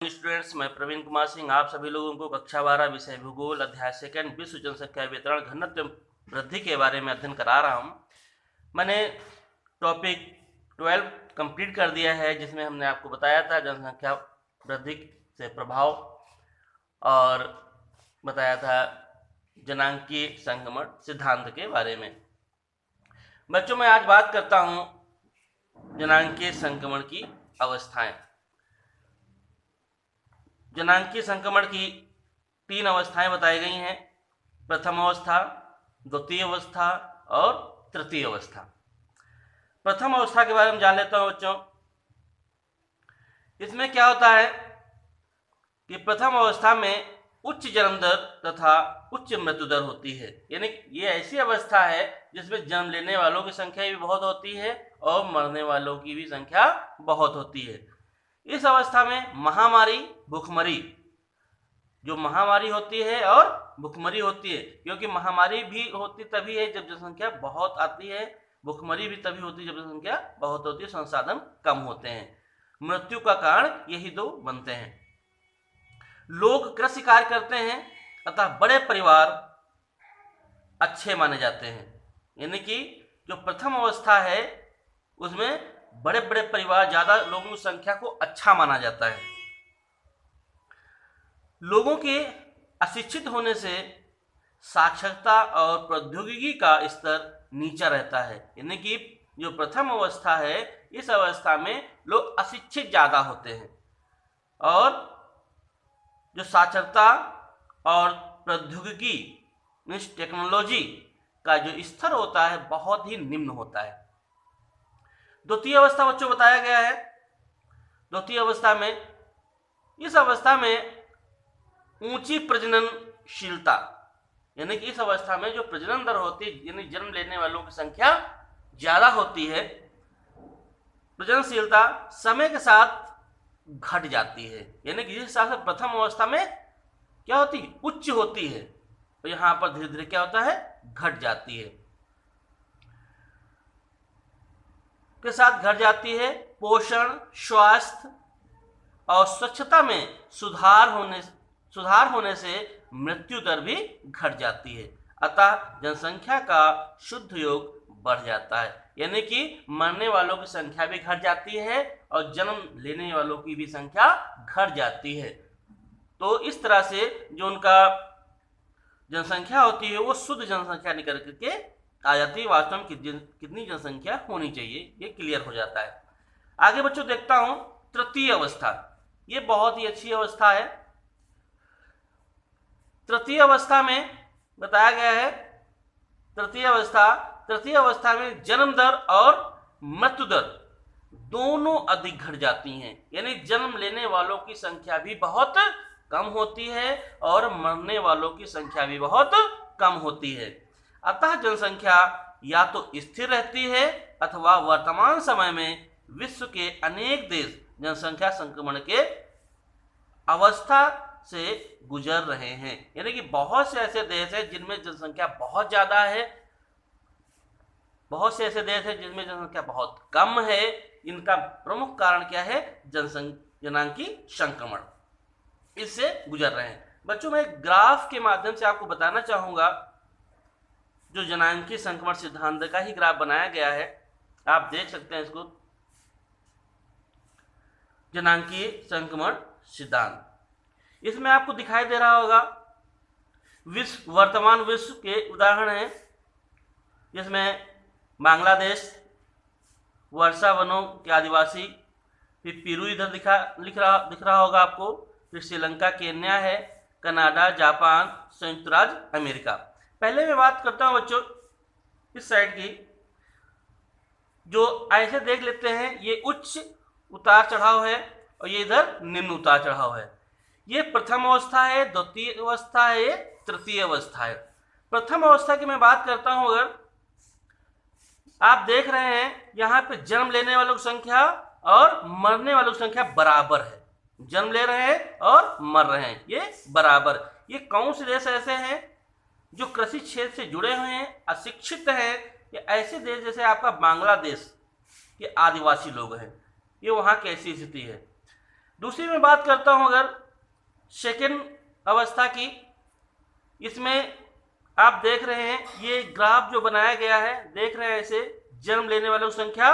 Students, मैं प्रवीण कुमार सिंह आप सभी लोगों को कक्षा 12 विषय भूगोल अध्याय सेकंड विश्व जनसंख्या वितरण घनत्व वृद्धि के बारे में अध्ययन करा रहा हूं। मैंने टॉपिक 12 कंप्लीट कर दिया है, जिसमें हमने आपको बताया था जनसंख्या वृद्धि से प्रभाव और बताया था जनांकीय संक्रमण सिद्धांत के बारे में। बच्चों, मैं आज बात करता हूं जनांकीय संक्रमण की अवस्थाएं। जनांकीय संक्रमण की 3 अवस्थाएं बताई गई हैं: प्रथम अवस्था, द्वितीय अवस्था और तृतीय अवस्था। प्रथम अवस्था के बारे में जान लेता हूं बच्चों। इसमें क्या होता है कि प्रथम अवस्था में उच्च जन्म दर तथा उच्च मृत्यु दर होती है। यानी ये ऐसी अवस्था है जिसमें जन्म लेने वालों की संख्या भी बहुत होती है और मरने वालों की भी संख्या बहुत होती है। इस अवस्था में महामारी, भूखमरी, जो महामारी होती है और भूखमरी होती है, क्योंकि महामारी भी होती तभी है जब जनसंख्या बहुत आती है, भूखमरी भी तभी होती है जब जनसंख्या बहुत होती है, संसाधन कम होते हैं। मृत्यु का कारण यही 2 बनते हैं। लोग कृषि कार्य करते हैं अतः बड़े परिवार अच्छे माने जाते हैं। यानी कि जो प्रथम अवस्था है उसमें बड़े बड़े परिवार, ज्यादा लोगों की संख्या को अच्छा माना जाता है। लोगों के अशिक्षित होने से साक्षरता और प्रौद्योगिकी का स्तर नीचा रहता है। यानी कि जो प्रथम अवस्था है, इस अवस्था में लोग अशिक्षित ज्यादा होते हैं और जो साक्षरता और प्रौद्योगिकी मीन्स टेक्नोलॉजी का जो स्तर होता है बहुत ही निम्न होता है। द्वितीय अवस्था बच्चों बताया गया है। द्वितीय अवस्था में, इस अवस्था में ऊंची प्रजननशीलता, यानी कि इस अवस्था में जो प्रजनन दर होती है, यानी जन्म लेने वालों की संख्या ज्यादा होती है, प्रजननशीलता समय के साथ घट जाती है। यानी कि जिस हिसाब से प्रथम अवस्था में क्या होती है, उच्च होती है, तो यहां पर धीरे धीरे क्या होता है, घट जाती है, के साथ घट जाती है। पोषण, स्वास्थ्य और स्वच्छता में सुधार होने से मृत्यु दर भी घट जाती है, अतः जनसंख्या का शुद्ध योग बढ़ जाता है। यानी कि मरने वालों की संख्या भी घट जाती है और जन्म लेने वालों की भी संख्या घट जाती है। तो इस तरह से जो उनका जनसंख्या होती है वो शुद्ध जनसंख्या निकल करके आ जाती है। वास्तव में कितनी जनसंख्या होनी चाहिए ये क्लियर हो जाता है। आगे बच्चों देखता हूं तृतीय अवस्था। ये बहुत ही अच्छी अवस्था है। तृतीय अवस्था में बताया गया है, तृतीय अवस्था में जन्म दर और मृत्यु दर दोनों अधिक घट जाती हैं। यानी जन्म लेने वालों की संख्या भी बहुत कम होती है और मरने वालों की संख्या भी बहुत कम होती है। अतः जनसंख्या या तो स्थिर रहती है अथवा वर्तमान समय में विश्व के अनेक देश जनसंख्या संक्रमण के अवस्था से गुजर रहे हैं। यानी कि बहुत से ऐसे देश हैं जिनमें जनसंख्या बहुत ज्यादा है, बहुत से ऐसे देश हैं जिनमें जनसंख्या बहुत कम है। इनका प्रमुख कारण क्या है, जनांकीय संक्रमण, इससे गुजर रहे हैं। बच्चों, मैं एक ग्राफ के माध्यम से आपको बताना चाहूंगा, जो जनांकीय संक्रमण सिद्धांत का ही ग्राफ बनाया गया है, आप देख सकते हैं इसको। जनांकीय संक्रमण सिद्धांत, इसमें आपको दिखाई दे रहा होगा वर्तमान विश्व के उदाहरण हैं, जिसमें बांग्लादेश, वर्षा वनों के आदिवासी, फिर पेरू इधर दिख रहा होगा आपको, फिर श्रीलंका, केन्या है, कनाडा, जापान, संयुक्त राज्य अमेरिका। पहले मैं बात करता हूं बच्चों इस साइड की, जो ऐसे देख लेते हैं, ये उच्च उतार चढ़ाव है और ये इधर निम्न उतार चढ़ाव है। ये प्रथम अवस्था है, द्वितीय अवस्था है, तृतीय अवस्था है। प्रथम अवस्था की मैं बात करता हूं, अगर आप देख रहे हैं यहां पे जन्म लेने वालों की संख्या और मरने वालों की संख्या बराबर है। जन्म ले रहे हैं और मर रहे हैं, ये बराबर। ये कौन से देश ऐसे हैं जो कृषि क्षेत्र से जुड़े हुए हैं, अशिक्षित हैं? ये ऐसे देश जैसे आपका बांग्लादेश के आदिवासी लोग हैं, ये वहां कैसी स्थिति है। दूसरी मैं बात करता हूं अगर सेकेंड अवस्था की, इसमें आप देख रहे हैं ये ग्राफ जो बनाया गया है, देख रहे हैं ऐसे जन्म लेने वालों की संख्या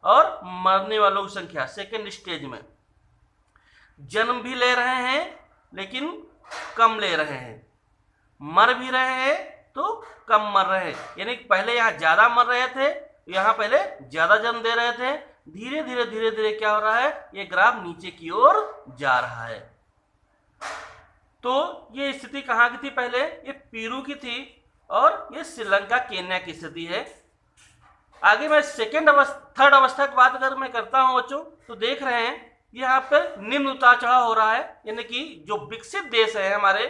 और मरने वालों की संख्या। सेकेंड स्टेज में जन्म भी ले रहे हैं लेकिन कम ले रहे हैं, मर भी रहे हैं तो कम मर रहे हैं, यानी पहले यहाँ ज्यादा मर रहे थे, यहाँ पहले ज्यादा जन्म दे रहे थे, धीरे धीरे क्या हो रहा है, ये ग्राफ नीचे की ओर जा रहा है। तो ये स्थिति कहाँ की थी, पहले ये पेरू की थी और ये श्रीलंका केन्या की स्थिति है। आगे मैं थर्ड अवस्था की बात अगर मैं करता हूं बच्चों, तो देख रहे हैं यहाँ पर निम्न उतार चढ़ाव हो रहा है, यानी कि जो विकसित देश है हमारे,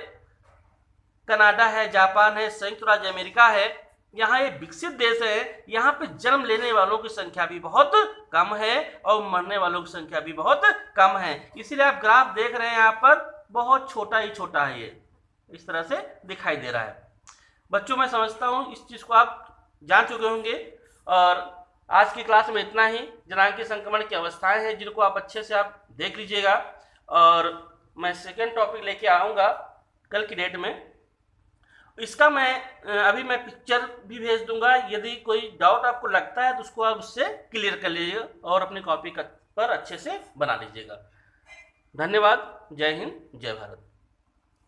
कनाडा है, जापान है, संयुक्त राज्य अमेरिका है, यहाँ ये विकसित देश है, यहाँ पे जन्म लेने वालों की संख्या भी बहुत कम है और मरने वालों की संख्या भी बहुत कम है। इसीलिए आप ग्राफ देख रहे हैं यहाँ पर बहुत छोटा ही छोटा है, ये इस तरह से दिखाई दे रहा है। बच्चों मैं समझता हूँ इस चीज को आप जान चुके होंगे और आज की क्लास में इतना ही। जनांगीय संक्रमण की अवस्थाएं हैं जिनको आप अच्छे से आप देख लीजिएगा और मैं सेकेंड टॉपिक लेके आऊँगा कल की डेट में। इसका मैं पिक्चर भी भेज दूंगा, यदि कोई डाउट आपको लगता है तो उसको आप उससे क्लियर कर लीजिएगा और अपनी कॉपी पर अच्छे से बना लीजिएगा। धन्यवाद। जय हिंद, जय भारत।